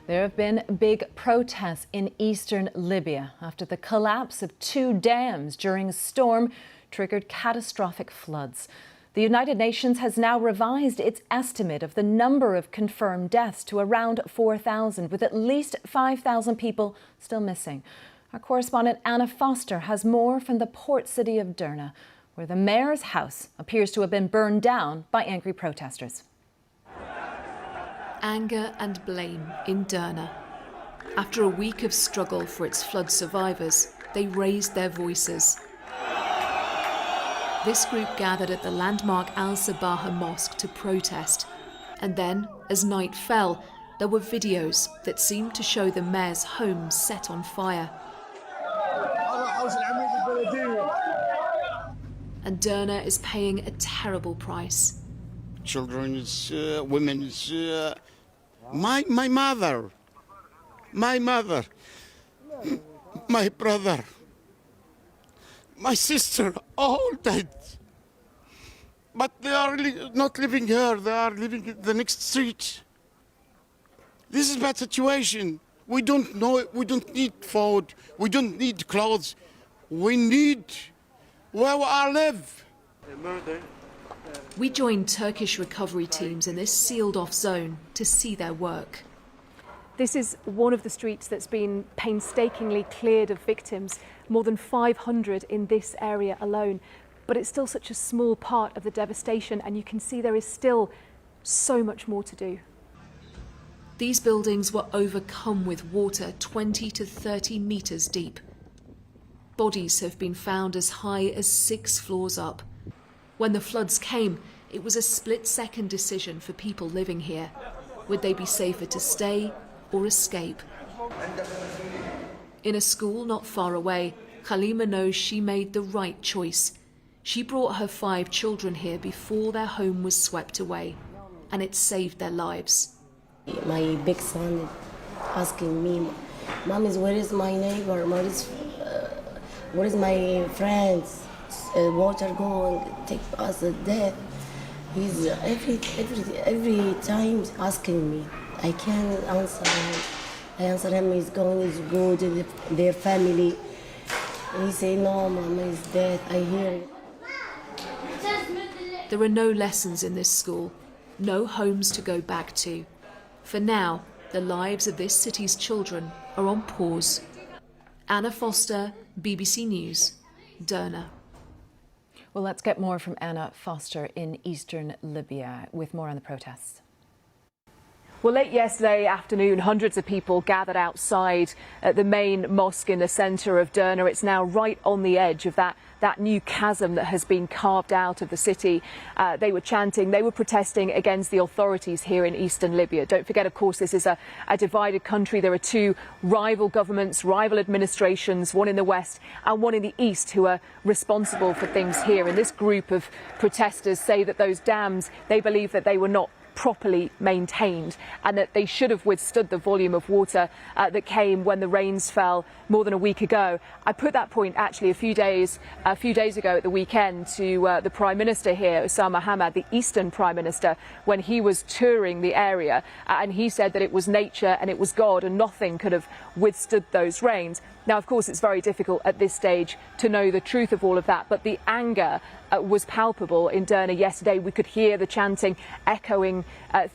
There have been big protests in eastern Libya after the collapse of 2 dams during a storm triggered catastrophic floods. The United Nations has now revised its estimate of the number of confirmed deaths to around 4,000, with at least 5,000 people still missing. Our correspondent Anna Foster has more from the port city of Derna, where the mayor's house appears to have been burned down by angry protesters. Anger and blame in Derna. After a week of struggle for its flood survivors, they raised their voices. This group gathered at the landmark Al-Sabaha Mosque to protest. And then, as night fell, there were videos that seemed to show the mayor's home set on fire. And Derna is paying a terrible price. Children, women, my mother, my brother, my sister, all dead. But they are not living here, they are living in the next street. This is a bad situation. We don't know, we don't need food, we don't need clothes. We need where we live. We joined Turkish recovery teams in this sealed-off zone to see their work. This is one of the streets that's been painstakingly cleared of victims, more than 500 in this area alone. But it's still such a small part of the devastation, and you can see there is still so much more to do. These buildings were overcome with water 20 to 30 metres deep. Bodies have been found as high as 6 floors up. When the floods came, it was a split-second decision for people living here. Would they be safer to stay or escape? In a school not far away, Khalima knows she made the right choice. She brought her 5 children here before their home was swept away, and it saved their lives. My big son asking me, "Mommy, where is my neighbor? Where is my friends? Water going take us to death." He's every time asking me. I can't answer him. I answer him, he's going to go to their family. And he say, "No, Mama is dead." I hear it. There are no lessons in this school, no homes to go back to. For now, the lives of this city's children are on pause. Anna Foster, BBC News, Derna. Well, let's get more from Anna Foster in eastern Libya with more on the protests. Well, late yesterday afternoon, hundreds of people gathered outside the main mosque in the centre of Derna. It's now right on the edge of that new chasm that has been carved out of the city. They were chanting, they were protesting against the authorities here in eastern Libya. Don't forget, of course, this is a divided country. There are 2 rival governments, rival administrations, one in the west and one in the east, who are responsible for things here. And this group of protesters say that those dams, they believe that they were not properly maintained and that they should have withstood the volume of water that came when the rains fell more than a week ago. I put that point actually a few days ago at the weekend to the Prime Minister here, Osama Hamad, the Eastern Prime Minister, when he was touring the area, and he said that it was nature and it was God and nothing could have withstood those rains. Now, of course, it's very difficult at this stage to know the truth of all of that, but the anger was palpable in Derna yesterday. We could hear the chanting echoing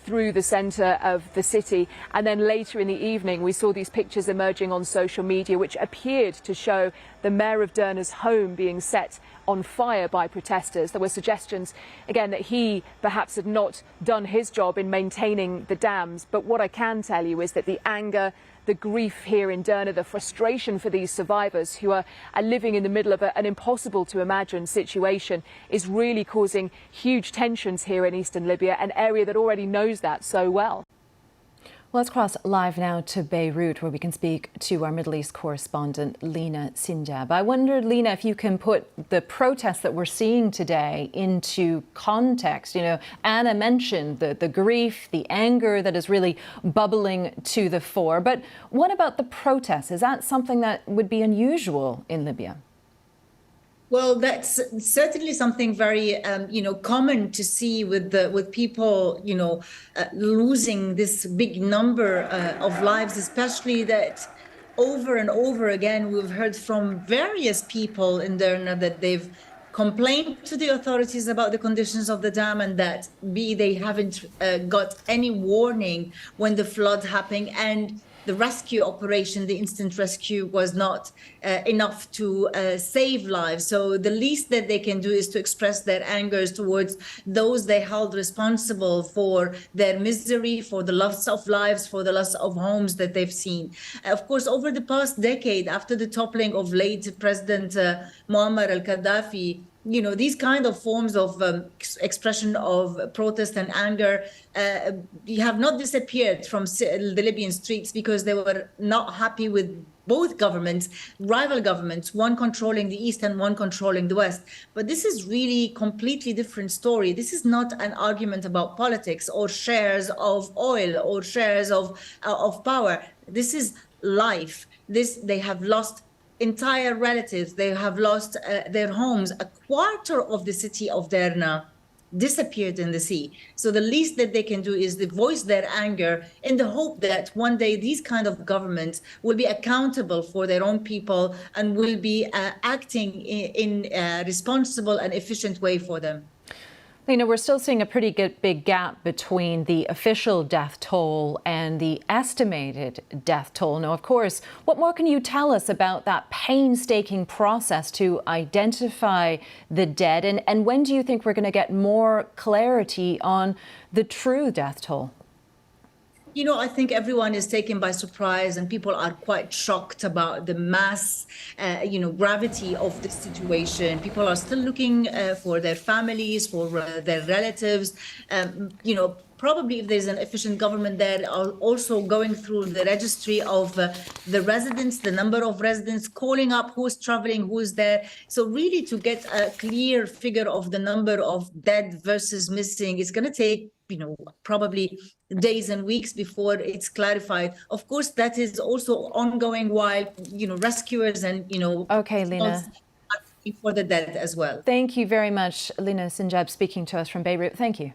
through the centre of the city. And then later in the evening, we saw these pictures emerging on social media, which appeared to show the mayor of Derna's home being set on fire by protesters. There were suggestions, again, that he perhaps had not done his job in maintaining the dams. But what I can tell you is that the anger, the grief here in Derna, the frustration for these survivors who are living in the middle of an impossible to imagine situation is really causing huge tensions here in eastern Libya, an area that already knows that so well. Well, let's cross live now to Beirut, where we can speak to our Middle East correspondent, Lena Sinjab. I wondered, Lena, if you can put the protests that we're seeing today into context. You know, Anna mentioned the grief, the anger that is really bubbling to the fore. But what about the protests? Is that something that would be unusual in Libya? Well, that's certainly something very, common to see with people, losing this big number of lives, especially that over and over again we've heard from various people in Derna that they've complained to the authorities about the conditions of the dam, and that they haven't got any warning when the flood happened, and the rescue operation, the instant rescue, was not enough to save lives. So the least that they can do is to express their angers towards those they held responsible for their misery, for the loss of lives, for the loss of homes that they've seen. Of course, over the past decade, after the toppling of late President Muammar al-Gaddafi, these kind of forms of expression of protest and anger have not disappeared from the Libyan streets, because they were not happy with both governments, rival governments, one controlling the east and one controlling the west. But this is really completely different story. This is not an argument about politics or shares of oil or shares of power. This is life. They have lost entire relatives. They have lost their homes. A quarter of the city of Derna disappeared in the sea. So the least that they can do is to voice their anger in the hope that one day these kind of governments will be accountable for their own people and will be acting in a responsible and efficient way for them. Lena, we're still seeing a pretty big gap between the official death toll and the estimated death toll. Now, of course, what more can you tell us about that painstaking process to identify the dead? And when do you think we're going to get more clarity on the true death toll? I think everyone is taken by surprise, and people are quite shocked about the mass, gravity of the situation. People are still looking for their families, for their relatives. Probably if there's an efficient government there, are also going through the registry of the residents, the number of residents, calling up who's traveling, who's there. So really to get a clear figure of the number of dead versus missing is going to take, probably days and weeks before it's clarified. Of course, that is also ongoing while, rescuers and, Okay, Lena. for the dead as well. Thank you very much, Lena Sinjab, speaking to us from Beirut. Thank you.